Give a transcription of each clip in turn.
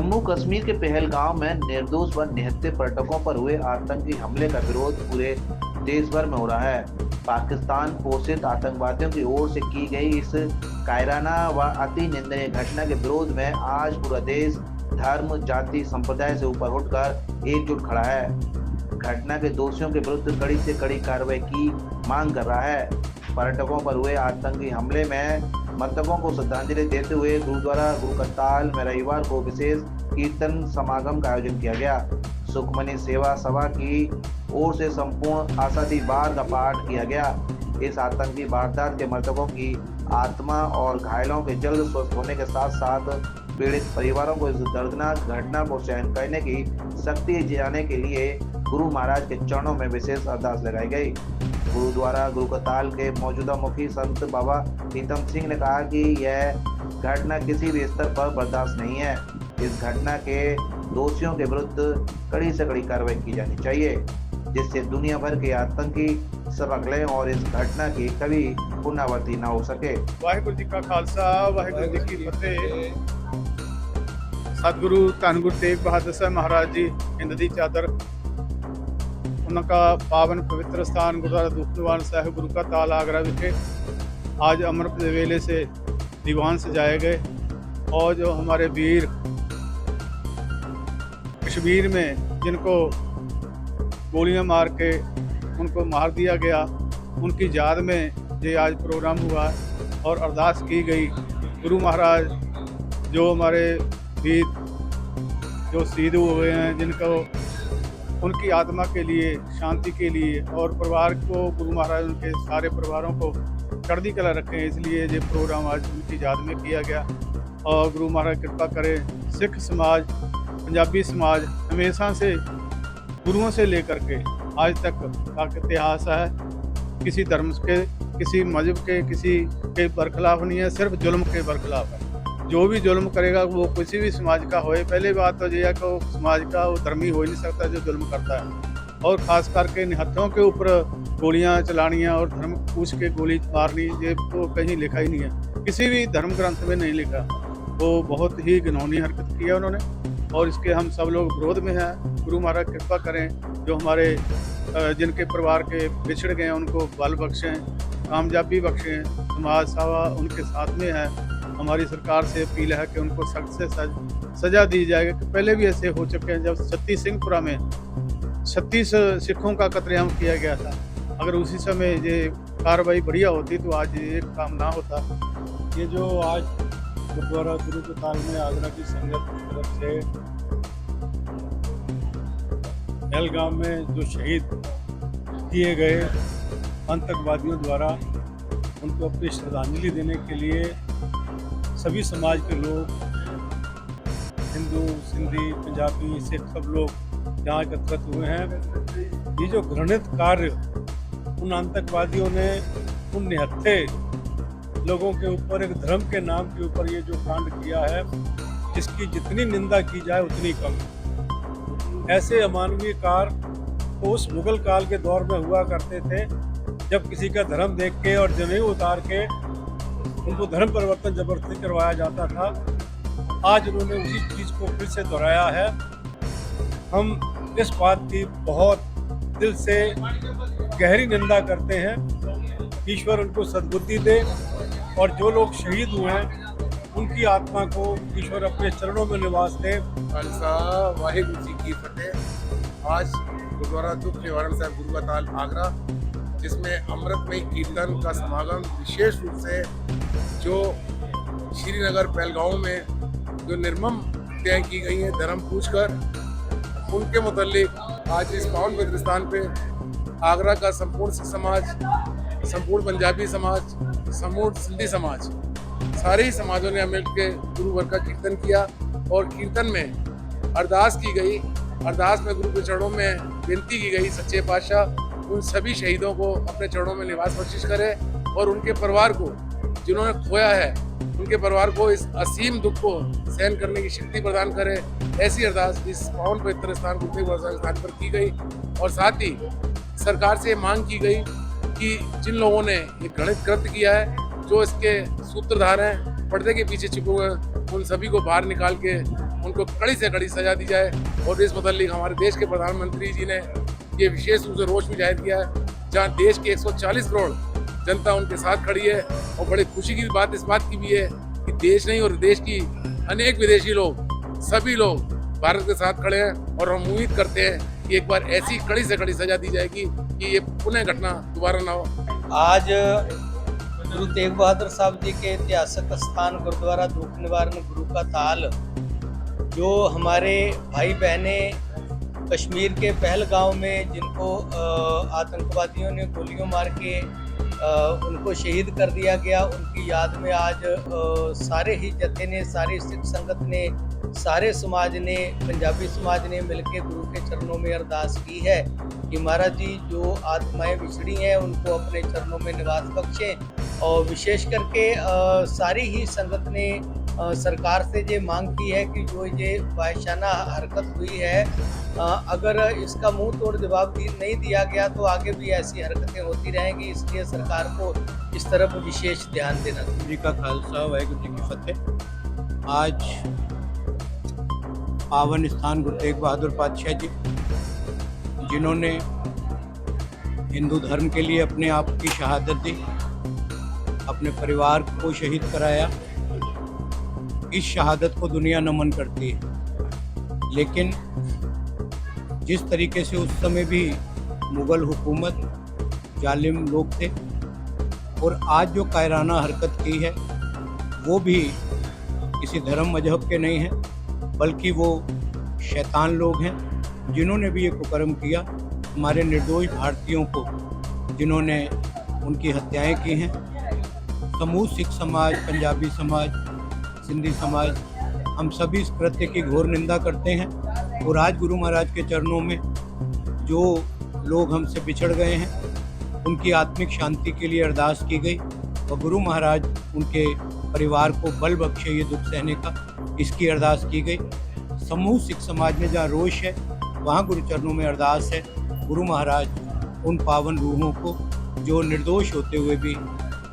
जम्मू कश्मीर के पहलगाम में निर्दोष व निहत्थे पर्यटकों पर हुए आतंकी हमले का विरोध पूरे देश भर में हो रहा है। पाकिस्तान पोषित आतंकवादियों की ओर से की गई इस कायराना व अति निंदनीय घटना के विरोध में आज पूरा देश धर्म, जाति, संप्रदाय से ऊपर उठकर एकजुट खड़ा है। घटना के दोषियों के विरुद्ध कड़ी से कड़ी कार्रवाई की मांग कर रहा है। पर्यटकों पर हुए आतंकी हमले में मृतकों को श्रद्धांजलि देते हुए गुरुद्वारा गुरु का ताल में रविवार को विशेष कीर्तन समागम का आयोजन किया गया। सुखमनी सेवा सभा की ओर से संपूर्ण आशादी वार का पाठ किया गया। इस आतंकी वारदात के मृतकों की आत्मा और घायलों के जल्द स्वस्थ होने के साथ साथ पीड़ित परिवारों को इस दर्दनाक घटना को सहन करने की शक्ति दिलाने के लिए गुरु महाराज के चरणों में विशेष अरदास लगाई गई। गुरुद्वारा गुरुकताल के मौजूदा मुखी संत बाबा प्रीतम सिंह ने कहा कि यह घटना किसी भी स्तर पर बर्दाश्त नहीं है। इस घटना के दोषियों के विरुद्ध कड़ी से कड़ी कार्रवाई की जानी चाहिए, जिससे दुनिया भर के आतंकी सबक लें और इस घटना की कभी पुनरावृत्ति न हो सके। वाहिगुरु जी का खालसा, वाहिगुरु जी की फतेह। सतगुरु धन गुरु तेग बहादुर साहब महाराज जी हिंद दी चादर, उनका पावन पवित्र स्थान गुरुद्वारा दुखनिवारण साहिब गुरु का ताल आगरा विखे आज अमृत वेले से दीवान सजाए गए। और जो हमारे वीर कश्मीर में जिनको गोलियां मार के उनको मार दिया गया, उनकी याद में ये आज प्रोग्राम हुआ और अरदास की गई। गुरु महाराज जो हमारे वीर जो शहीद हुए हैं, जिनको उनकी आत्मा के लिए, शांति के लिए और परिवार को गुरु महाराज उनके सारे परिवारों को चढ़ती कला रखें, इसलिए ये प्रोग्राम आज उनकी याद में किया गया। और गुरु महाराज कृपा करें, सिख समाज, पंजाबी समाज हमेशा से गुरुओं से लेकर के आज तक का इतिहास है, किसी धर्म के, किसी मजहब के, किसी के बरखिलाफ नहीं है, सिर्फ जुल्म के बरखिलाफ है। जो भी जुल्म करेगा वो किसी भी समाज का होए, पहले बात तो यह है कि वो समाज का वो धर्मी हो ही नहीं सकता जो जुल्म करता है। और ख़ास करके निहत्थों के ऊपर गोलियां चलानियाँ और धर्म पूछ के गोली मारनी, ये तो कहीं लिखा ही नहीं है, किसी भी धर्म ग्रंथ में नहीं लिखा। वो बहुत ही घिनौनी हरकत की है उन्होंने और इसके हम सब लोग विरोध में हैं। गुरु महाराज कृपा करें, जो हमारे जिनके परिवार के बिछड़ गए हैं उनको बल बख्शें, कामयाबी बख्शें, समाज सेवा उनके साथ में है। हमारी सरकार से अपील है कि उनको सख्त से सजा दी जाएगी कि पहले भी ऐसे हो चुके हैं। जब सिंहपुरा में 36 सिखों का कत्लेआम किया गया था, अगर उसी समय ये कार्रवाई बढ़िया होती तो आज ये काम ना होता। ये जो आज गुरुद्वारा गुरु के ताल में आगरा की संगत की तरफ से पहलगाम में जो शहीद किए गए आतंकवादियों द्वारा, उनको अपनी श्रद्धांजलि देने के लिए सभी समाज के लोग, हिंदू, सिंधी, पंजाबी, सिख, सब लोग यहाँ एकत्रित हुए हैं। ये जो घृणित कार्य उन आतंकवादियों ने उन निहत्थे लोगों के ऊपर, एक धर्म के नाम के ऊपर ये जो कांड किया है, इसकी जितनी निंदा की जाए उतनी कम। ऐसे अमानवीय कार्य तो उस मुगल काल के दौर में हुआ करते थे, जब किसी का धर्म देख के और जनेऊ उतार के उनको धर्म परिवर्तन जबरदस्ती करवाया जाता था। आज उन्होंने उसी चीज़ को फिर से दोहराया है। हम इस बात की बहुत दिल से गहरी निंदा करते हैं। ईश्वर उनको सद्बुद्धि दे और जो लोग शहीद हुए हैं उनकी आत्मा को ईश्वर अपने चरणों में निवास दे। खालसा, वाहिगुरु जी की फतेह। आज गुरुद्वारा दुख निवारण साहिब गुरु का ताल आगरा, जिसमें अमृतमय कीर्तन का समागम विशेष रूप से जो श्रीनगर पहलगाम में जो निर्मम हत्याएं की गई हैं धर्म पूछकर, उनके मुतालिक आज इस पावन पवित्र स्थान पे आगरा का संपूर्ण सिख समाज, संपूर्ण पंजाबी समाज, संपूर्ण सिंधी समाज, सारे ही समाजों ने मिल के गुरुवर का कीर्तन किया और कीर्तन में अरदास की गई। अरदास में गुरु के चरणों में विनती की गई, सच्चे पातशाह उन सभी शहीदों को अपने चरणों में निवास बख्शिश करे और उनके परिवार को, जिन्होंने खोया है, उनके परिवार को इस असीम दुख को सहन करने की शक्ति प्रदान करे। ऐसी अरदास इस पावन पवित्र स्थान गुरुद्वारा स्थान पर की गई और साथ ही सरकार से मांग की गई कि जिन लोगों ने ये घृणित कृत्य किया है, जो इसके सूत्रधार हैं, पर्दे के पीछे छुपे हुए, उन सभी को बाहर निकाल के उनको कड़ी से कड़ी सजा दी जाए। और देश मुतल्लिक हमारे देश के प्रधानमंत्री जी ने ये विशेष रूप से रोष भी जाहिर किया है, जहाँ देश की 140 करोड़ जनता उनके साथ खड़ी है। और बड़ी खुशी की बात इस बात की भी है कि देश नहीं और देश की अनेक विदेशी लोग, सभी लोग भारत के साथ खड़े हैं। और हम उम्मीद करते हैं कि एक बार ऐसी कड़ी से कड़ी सजा दी जाएगी कि ये पुनः घटना दोबारा ना हो। आज गुरु तेग बहादुर साहब जी के ऐतिहासिक स्थान गुरुद्वारा दुख निवारण गुरु का ताल, जो हमारे भाई बहने कश्मीर के पहलगांव में जिनको आतंकवादियों ने गोलियों मार के उनको शहीद कर दिया गया, उनकी याद में आज सारे ही जत्थे ने, सारी सिख संगत ने, सारे समाज ने, पंजाबी समाज ने मिलकर गुरु के चरणों में अरदास की है कि महाराज जी जो आत्माएं बिछड़ी हैं उनको अपने चरणों में निवास बख्शें। और विशेष करके सारी ही संगत ने सरकार से ये मांग की है कि जो ये वाहिशाना हरकत हुई है, अगर इसका मुंह तोड़ जवाब नहीं दिया गया तो आगे भी ऐसी हरकतें होती रहेंगी। इसलिए सरकार को इस तरफ विशेष ध्यान देना चाहिए। जी का खालसा, वाहिगुरु जी की फतेह। आज पावन स्थान गुरु तेग बहादुर पातशाह जी, जिन्होंने हिंदू धर्म के लिए अपने आप की शहादत दी, अपने परिवार को शहीद कराया, इस शहादत को दुनिया नमन करती है। लेकिन जिस तरीके से उस समय भी मुग़ल हुकूमत जालिम लोग थे और आज जो कायराना हरकत की है वो भी किसी धर्म मजहब के नहीं हैं, बल्कि वो शैतान लोग हैं जिन्होंने भी ये कुकर्म किया। हमारे निर्दोष भारतीयों को जिन्होंने उनकी हत्याएं की हैं, समूह सिख समाज, पंजाबी समाज, सिंधी समाज, हम सभी इस कृत्य की घोर निंदा करते हैं। और आज गुरु महाराज के चरणों में जो लोग हमसे बिछड़ गए हैं उनकी आत्मिक शांति के लिए अरदास की गई और गुरु महाराज उनके परिवार को बल बख्शे ये दुख सहने का, इसकी अरदास की गई। समूह सिख समाज में जहाँ रोष है वहाँ गुरु चरणों में अरदास है, गुरु महाराज उन पावन रूहों को जो निर्दोष होते हुए भी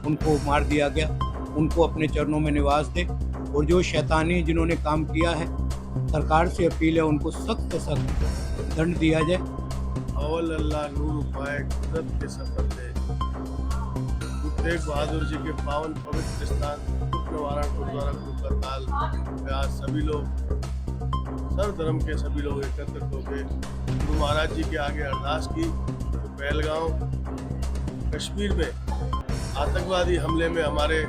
उनको मार दिया गया, उनको अपने चरणों में निवास दे। और जो शैतानी जिन्होंने काम किया है, सरकार से अपील है उनको सख्त से सख्त दंड दिया जाए। अव्वल अल्लाह नूर पाए कुदरत के सफर दे। गुरु तेग बहादुर जी के पावन पवित्र स्थान दुख निवारण गुरुद्वारा गुरु का ताल में आज सभी लोग, सर्व धर्म के सभी लोग एकत्रित होकर गुरु महाराज जी के आगे अरदास की। तो पहलगांव कश्मीर में आतंकवादी हमले में हमारे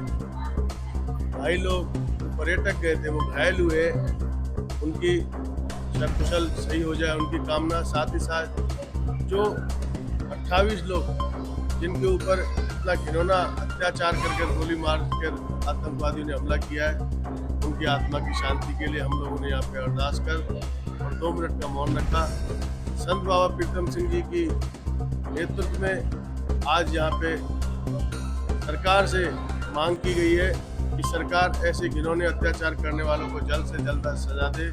भाई लोग पर्यटक गए थे, वो घायल हुए, उनकी सकुशल सही हो जाए उनकी कामना। साथ ही साथ जो 28 लोग जिनके ऊपर इतना घिनौना अत्याचार करके गोली मार कर आतंकवादियों ने हमला किया है, उनकी आत्मा की शांति के लिए हम लोगों ने यहाँ पे अरदास कर और 2 मिनट का मौन रखा। संत बाबा प्रीतम सिंह जी की नेतृत्व में आज यहाँ पे सरकार से मांग की गई है कि सरकार ऐसे घिनौने अत्याचार करने वालों को जल्द से जल्द सजा दे।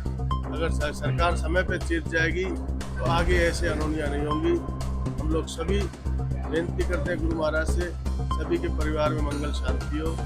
अगर सरकार समय पर चेत जाएगी तो आगे ऐसे अनहोनियां नहीं होंगी। हम लोग सभी बेनती करते हैं गुरु महाराज से, सभी के परिवार में मंगल शांति हो।